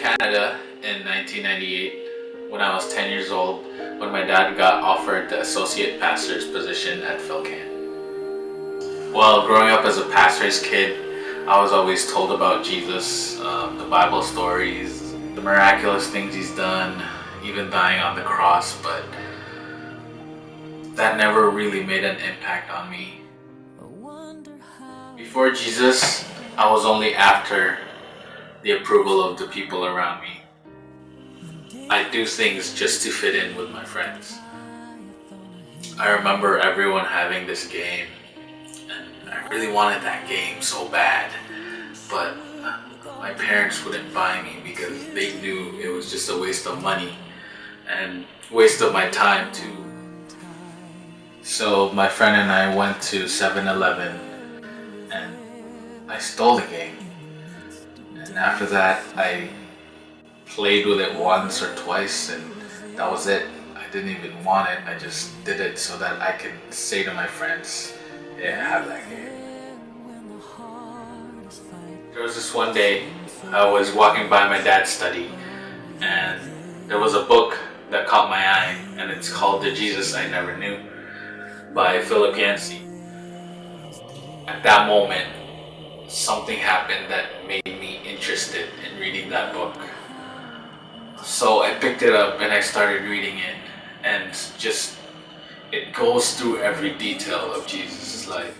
Canada in 1998 when I was 10 years old, when my dad got offered the associate pastor's position at Philcan. Well, growing up as a pastor's kid, I was always told about Jesus, the Bible stories, the miraculous things he's done, even dying on the cross, but that never really made an impact on me. Before Jesus, I was only after the approval of the people around me. I do things just to fit in with my friends. I remember everyone having this game, and I really wanted that game so bad, but my parents wouldn't buy me because they knew it was just a waste of money and waste of my time too. So my friend and I went to 7-Eleven and I stole the game. And after that, I played with it once or twice and that was it. I didn't even want it. I just did it so that I can say to my friends, yeah, I have that game. There was this one day, I was walking by my dad's study and there was a book that caught my eye, and it's called The Jesus I Never Knew by Philip Yancey. At that moment, something happened that made me interested in reading that book. So I picked it up and I started reading it, and it goes through every detail of Jesus' life.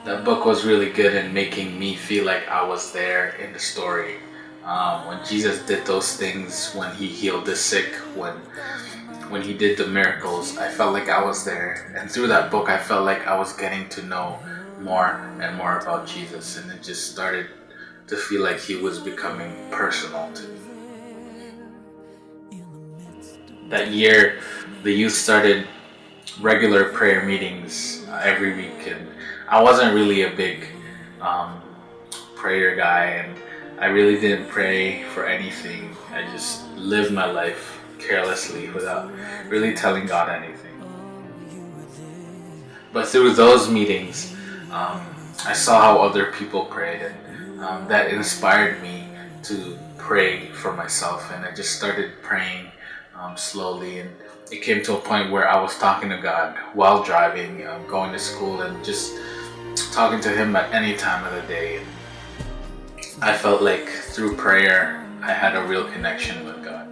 That book was really good in making me feel like I was there in the story. When Jesus did those things, when he healed the sick, when he did the miracles, I felt like I was there. And through that book, I felt like I was getting to know more and more about Jesus. And it just started to feel like he was becoming personal to me. That year, the youth started regular prayer meetings every week. And I wasn't really a big prayer guy, and I really didn't pray for anything. I just lived my life carelessly without really telling God anything. But through those meetings, I saw how other people prayed, and that inspired me to pray for myself. And I just started praying slowly, and it came to a point where I was talking to God while driving, going to school, and just talking to him at any time of the day. I felt like through prayer, I had a real connection with God.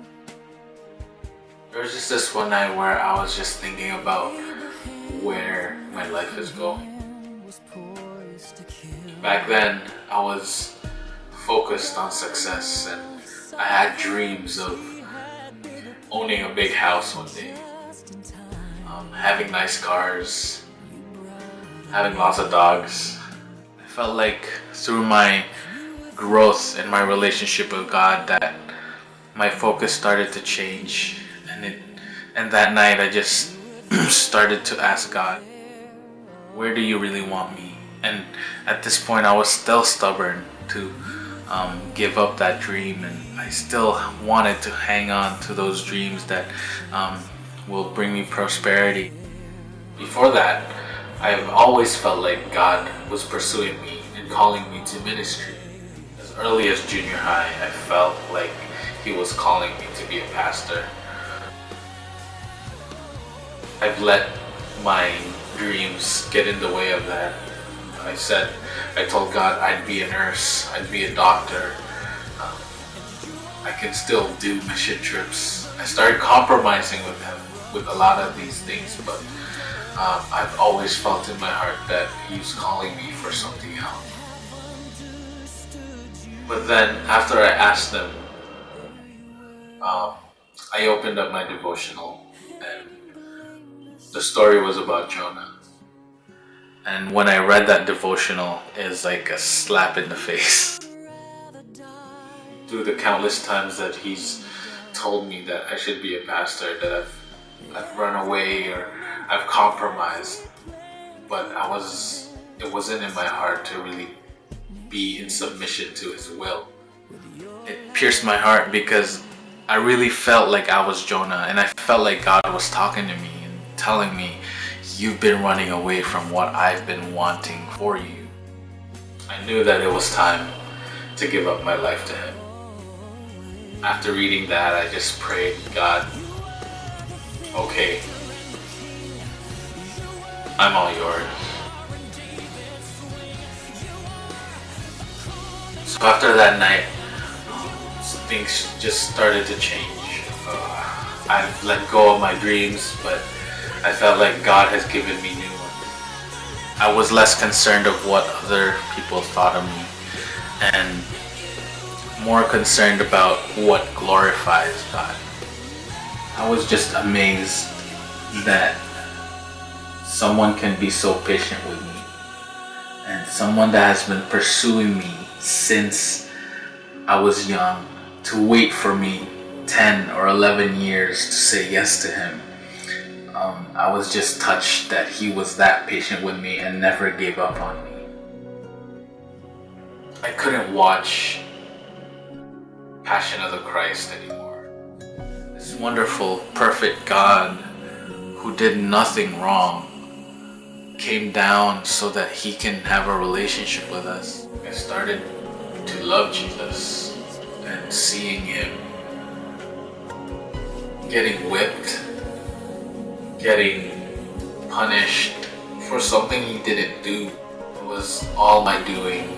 There was just this one night where I was just thinking about where my life is going. Back then, I was focused on success, and I had dreams of owning a big house one day, having nice cars, having lots of dogs. I felt like through my growth in my relationship with God that my focus started to change, and that night I just started to ask God, where do you really want me? And at this point I was still stubborn to give up that dream, and I still wanted to hang on to those dreams that will bring me prosperity. Before that, I've always felt like God was pursuing me and calling me to ministry. As early as junior high, I felt like he was calling me to be a pastor. I've let my dreams get in the way of that. I told God I'd be a nurse, I'd be a doctor. I can still do mission trips. I started compromising with him with a lot of these things, but I've always felt in my heart that he was calling me for something else. But then after I asked him, I opened up my devotional, and the story was about Jonah. And when I read that devotional, it was like a slap in the face. Through the countless times that he's told me that I should be a pastor, that I've run away or I've compromised, but it wasn't in my heart to really be in submission to his will. It pierced my heart because I really felt like I was Jonah, and I felt like God was talking to me and telling me, you've been running away from what I've been wanting for you. I knew that it was time to give up my life to him. After reading that, I just prayed, God, okay, I'm all yours. So after that night, things just started to change. I've let go of my dreams, but I felt like God has given me new ones. I was less concerned of what other people thought of me and more concerned about what glorifies God. I was just amazed that someone can be so patient with me, and someone that has been pursuing me since I was young to wait for me 10 or 11 years to say yes to him. I was just touched that he was that patient with me and never gave up on me. I couldn't watch Passion of the Christ anymore. This wonderful, perfect God who did nothing wrong came down so that he can have a relationship with us. I started to love Jesus and seeing him getting whipped, getting punished for something he didn't do. It was all my doing.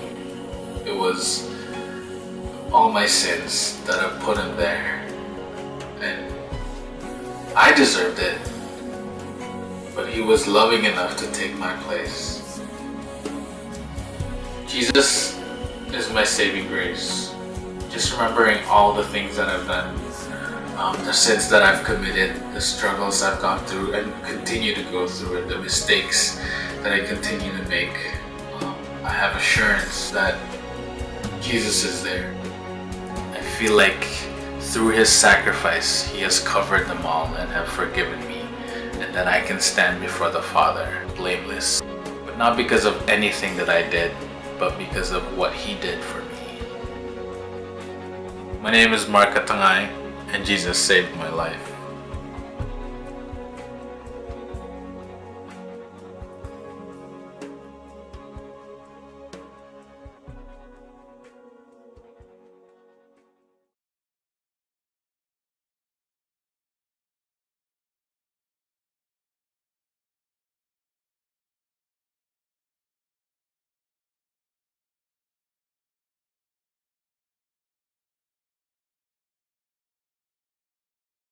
It was all my sins that have put him there. And I deserved it. But he was loving enough to take my place. Jesus is my saving grace. Just remembering all the things that I've done, the sins that I've committed, the struggles I've gone through and continue to go through, and the mistakes that I continue to make. I have assurance that Jesus is there. I feel like through his sacrifice, he has covered them all and have forgiven me, and that I can stand before the Father blameless. But not because of anything that I did, but because of what he did for me. My name is Marc, Catangay, and Jesus saved my life.